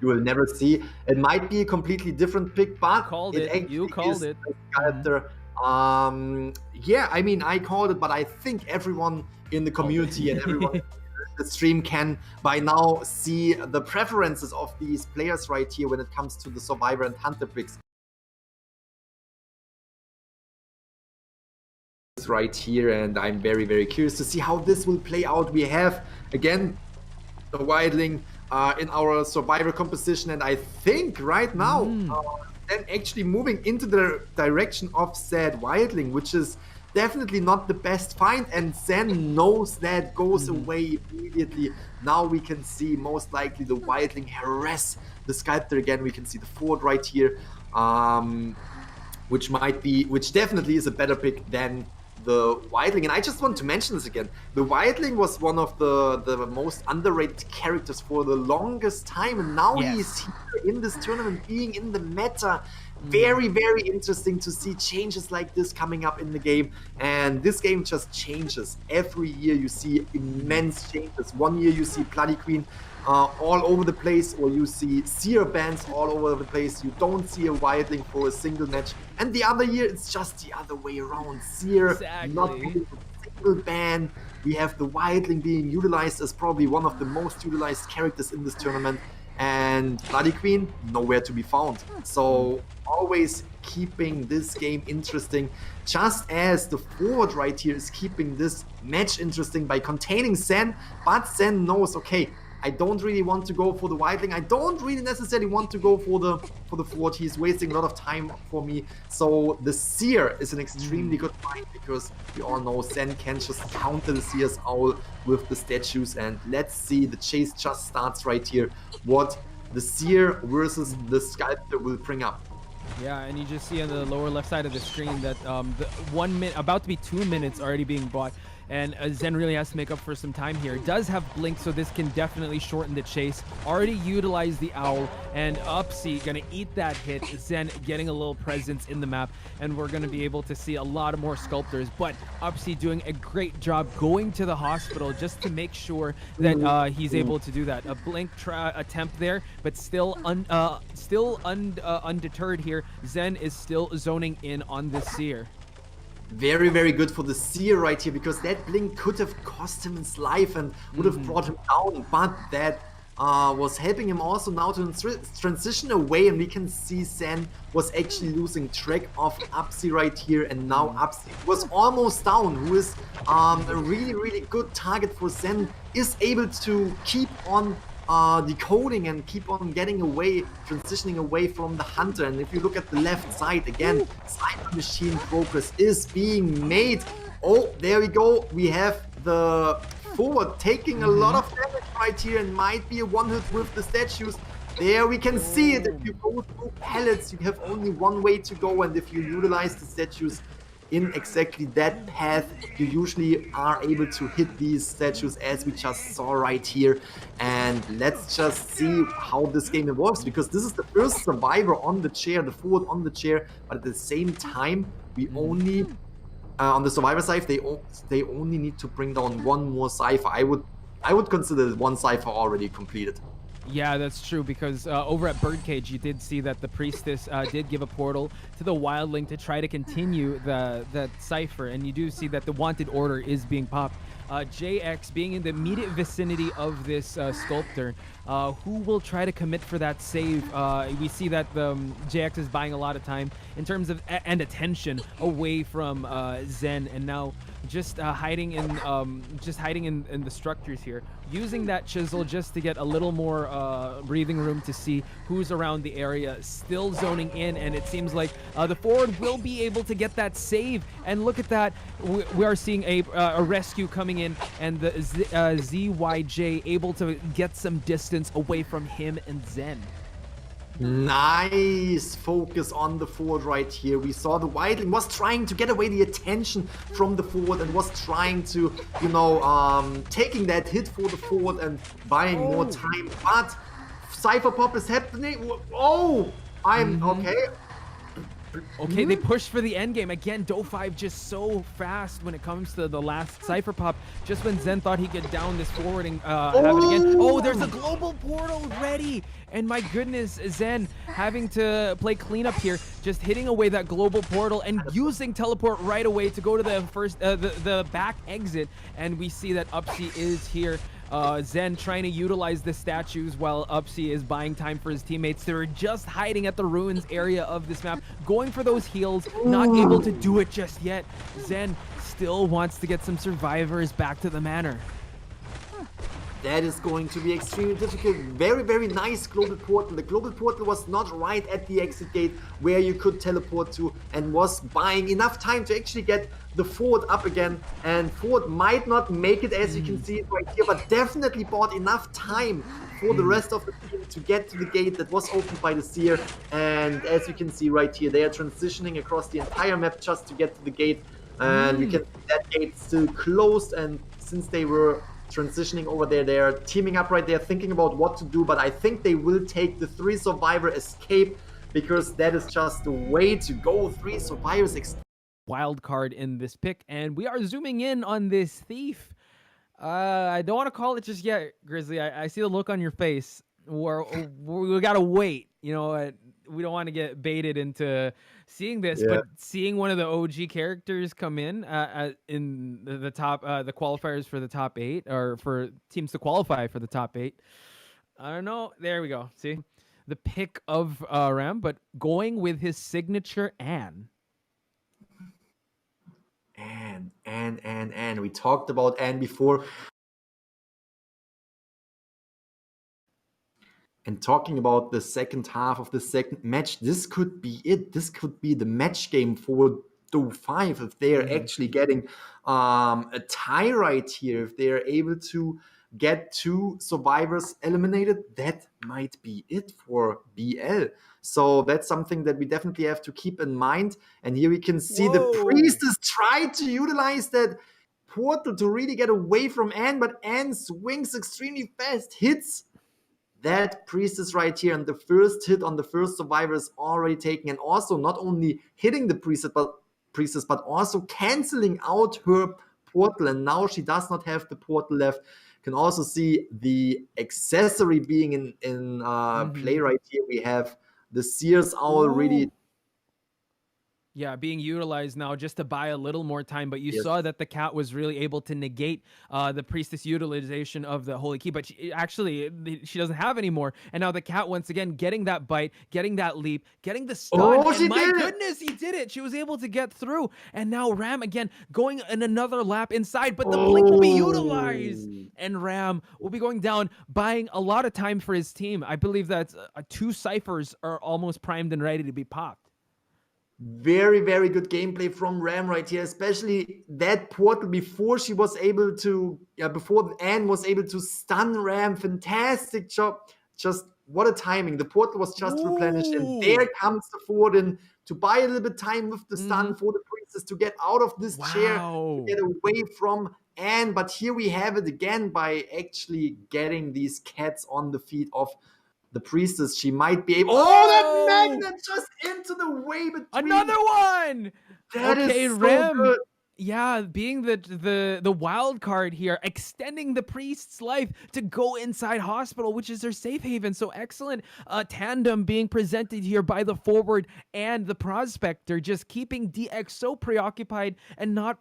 you will never see. It might be a completely different pick, but it actually You called is it. a sculptor. Yeah, I mean, I called it, but I think everyone in the community and everyone in the stream can by now see the preferences of these players right here when it comes to the Survivor and Hunter picks. Right here, and I'm very, very curious to see how this will play out. We have, again, the wildling in our survivor composition, and I think right now then actually moving into the direction of said wildling, which is definitely not the best find, and Zen knows that, goes away immediately. Now we can see most likely the wildling harass the sculptor again. We can see the fort right here, which definitely is a better pick than the wildling. And I just want to mention this again. The wildling was one of the most underrated characters for the longest time, and now he's here in this tournament, being in the meta. Very, very interesting to see changes like this coming up in the game. And this game just changes. Every year you see immense changes. One year you see Bloody Queen all over the place, or you see Seer bans all over the place. You don't see a wildling for a single match. And the other year, it's just the other way around. Seer not getting a single ban. We have the wildling being utilized as probably one of the most utilized characters in this tournament. And Bloody Queen, nowhere to be found. So always keeping this game interesting, just as the forward right here is keeping this match interesting by containing Zen. But Zen knows, okay, I don't really want to go for the wildling. I don't really necessarily want to go for the fort. He's wasting a lot of time for me. So the Seer is an extremely good find, because we all know Zen can just counter the Seer's owl with the statues. And let's see, the chase just starts right here. What the Seer versus the sculptor will bring up. Yeah, and you just see on the lower left side of the screen that the 1 minute, about to be 2 minutes already being bought. And Zen really has to make up for some time here. Does have Blink, so this can definitely shorten the chase. Already utilized the Owl, and Upsy gonna eat that hit. Zen getting a little presence in the map, and we're gonna be able to see a lot of more Sculptors. But Upsy doing a great job going to the hospital just to make sure that he's able to do that. A Blink attempt there, but still undeterred here. Zen is still zoning in on the Seer. Very, very good for the Seer right here, because that blink could have cost him his life and would have brought him down, but that was helping him also now to transition away, and we can see Zen was actually losing track of Upsy right here, and now Upsy was almost down, who is a really, really good target for Zen, is able to keep on decoding and keep on getting away, transitioning away from the Hunter. And if you look at the left side again, Cypher Machine progress is being made. Oh, there we go. We have the forward taking a lot of damage right here, and might be a one-hit with the statues. There we can see it. If you go through pellets, you have only one way to go, and if you utilize the statues in exactly that path, you usually are able to hit these statues, as we just saw right here. And let's just see how this game evolves, because this is the first survivor on the chair, the forward on the chair, but at the same time, we only on the survivor side, they only need to bring down one more Cypher. I would consider one Cypher already completed. Yeah, that's true, because over at Birdcage, you did see that the Priestess did give a portal to the Wildling to try to continue that Cypher, and you do see that the Wanted Order is being popped. JX being in the immediate vicinity of this Sculptor, who will try to commit for that save. We see that the JX is buying a lot of time in terms of and attention away from Zen, and now just hiding in the structures here, using that chisel just to get a little more breathing room to see who's around the area. Still zoning in, and it seems like the forward will be able to get that save. And look at that, we are seeing a rescue coming in, and the ZYJ able to get some distance away from him and Zen. Nice focus on the forward right here. We saw the wildling was trying to get away the attention from the forward, and was trying to, you know, taking that hit for the forward and buying more time. But Cypher Pop is happening. Oh, I'm okay. Okay, they push for the end game. Again, DOU5 just so fast when it comes to the last Cypher pop. Just when Zen thought he could down this forwarding have it again. Oh, there's a global portal ready. And my goodness, Zen having to play cleanup here, just hitting away that global portal and using teleport right away to go to the first, the back exit. And we see that Upsy is here. Zen trying to utilize the statues while Upsy is buying time for his teammates. They're just hiding at the ruins area of this map, going for those heals, not able to do it just yet. Zen still wants to get some survivors back to the manor. That is going to be extremely difficult. Very, very nice global portal. The global portal was not right at the exit gate where you could teleport to, and was buying enough time to actually get the Ford up again. And Ford might not make it, as you can see right here, but definitely bought enough time for the rest of the team to get to the gate that was opened by the Seer. And as you can see right here, they are transitioning across the entire map just to get to the gate. And you can see that gate still closed, and since they were transitioning over there, they're teaming up right there, thinking about what to do, but I think they will take the 3 survivor escape, because that is just the way to go. 3 survivors wild card in this pick, and we are zooming in on this thief. I don't want to call it just yet, Grizzly. I see the look on your face. We gotta wait. You know, we don't want to get baited into seeing this, but seeing one of the OG characters come in the top, the qualifiers for the top 8, or for teams to qualify for the top 8. I don't know. There we go. See the pick of Ram, but going with his signature Anne. We talked about Anne before. And talking about the second half of the second match, this could be it. This could be the match game for DOU5 if they're actually getting a tie right here. If they're able to get 2 survivors eliminated, that might be it for BL. So that's something that we definitely have to keep in mind. And here we can see the Priestess try to utilize that portal to really get away from Anne, but Anne swings extremely fast, hits that Priestess right here, and the first hit on the first survivor is already taken, and also not only hitting the Priestess, but also canceling out her portal, and now she does not have the portal left. You can also see the accessory being in play right here. We have the Seer's Owl really being utilized now just to buy a little more time, but you saw that the cat was really able to negate the Priestess utilization of the Holy Key, but she doesn't have any more, and now the cat once again getting that bite, getting that leap, getting the stun, and my goodness, he did it! She was able to get through, and now Ram again going in another lap inside, but the blink will be utilized, and Ram will be going down, buying a lot of time for his team. I believe that 2 ciphers are almost primed and ready to be popped. Very, very good gameplay from Ram right here, especially that portal before she was able to, before Anne was able to stun Ram. Fantastic job. Just what a timing. The portal was just replenished, and there comes the Ford in to buy a little bit time with the stun for the Priestess to get out of this chair, to get away from Anne. But here we have it again by actually getting these cats on the feet of the Priestess. She might be able. That magnet just into the way between. Another one. That is so good. Yeah, being the wild card here, extending the Priest's life to go inside hospital, which is their safe haven. So excellent tandem being presented here by the forward and the prospector, just keeping DX so preoccupied and not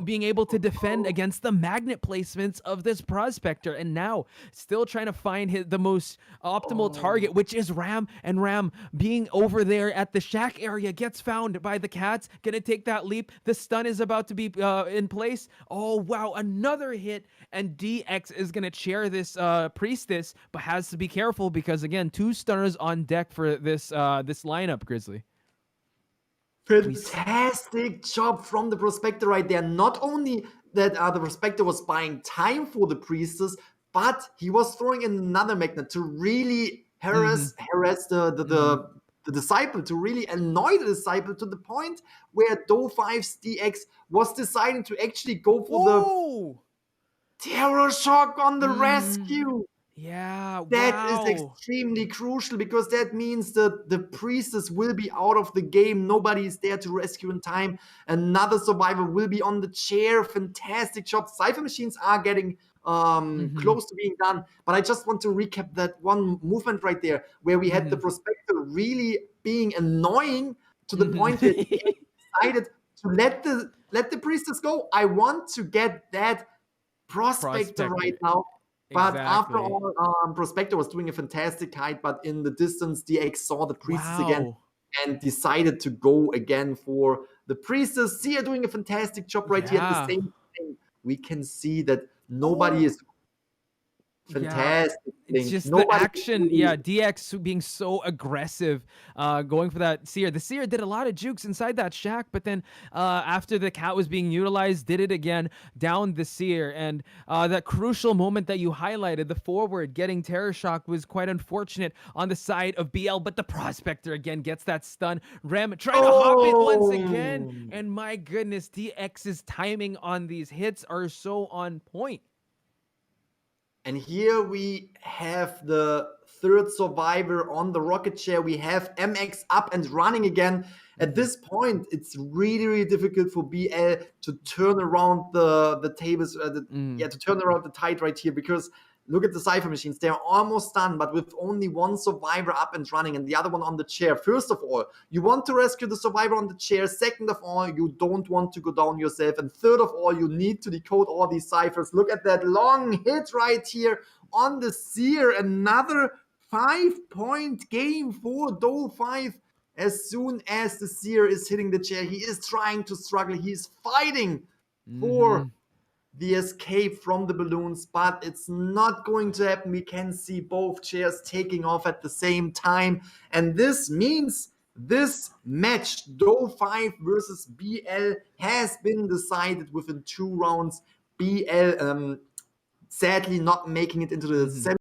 being able to defend against the magnet placements of this prospector. And now still trying to find the most optimal target, which is Ram, and Ram being over there at the shack area gets found by the cats, gonna take that leap. The stun is about to be in place. Oh wow, another hit, and DX is gonna chair this Priestess, but has to be careful because again, 2 stunners on deck for this this lineup, Grizzly. Fantastic job from the prospector right there. Not only that the prospector was buying time for the Priestess, but he was throwing in another magnet to really harass the disciple, to really annoy the disciple, to the point where DOU5's DX was deciding to actually go for the terror shock on the rescue. Yeah, That is wow. extremely crucial because that means that the priestess will be out of the game. Nobody is there to rescue in time. Another survivor will be on the chair. Fantastic job. Cypher machines are getting close to being done. But I just want to recap that one movement right there where we had the prospector really being annoying to the point that he decided to let the priestess go. I want to get that prospector right now. But after Exactly. all, Prospector was doing a fantastic hide, but in the distance, DX saw the priestess again Wow. and decided to go again for the priestess. Sia doing a fantastic job right here at the Yeah. same time. We can see that nobody Oh. is Yeah. fantastic. It's just the Nobody is action. really Yeah, DX being so aggressive, going for that Seer. The Seer did a lot of jukes inside that shack, but then after the cat was being utilized, did it again, down the Seer. And that crucial moment that you highlighted, the forward getting Terror Shock, was quite unfortunate on the side of BL, but the Prospector again gets that stun. Rem trying to hop it once again. Oh! And my goodness, DX's timing on these hits are so on point. And here we have the third survivor on the rocket chair. We have MX up and running again. At this point, it's really, really difficult for BL to turn around the tables, to turn around the tide right here, because look at the Cypher machines. They're almost done, but with only one survivor up and running and the other one on the chair. First of all, you want to rescue the survivor on the chair. Second of all, you don't want to go down yourself. And third of all, you need to decode all these ciphers. Look at that long hit right here on the Seer. Another 5-point game for DOU5. As soon as the Seer is hitting the chair, he is trying to struggle. He's fighting for the escape from the balloons, but it's not going to happen. We can see both chairs taking off at the same time, and this means this match, DOU5 versus BL, has been decided within 2 rounds. BL sadly not making it into the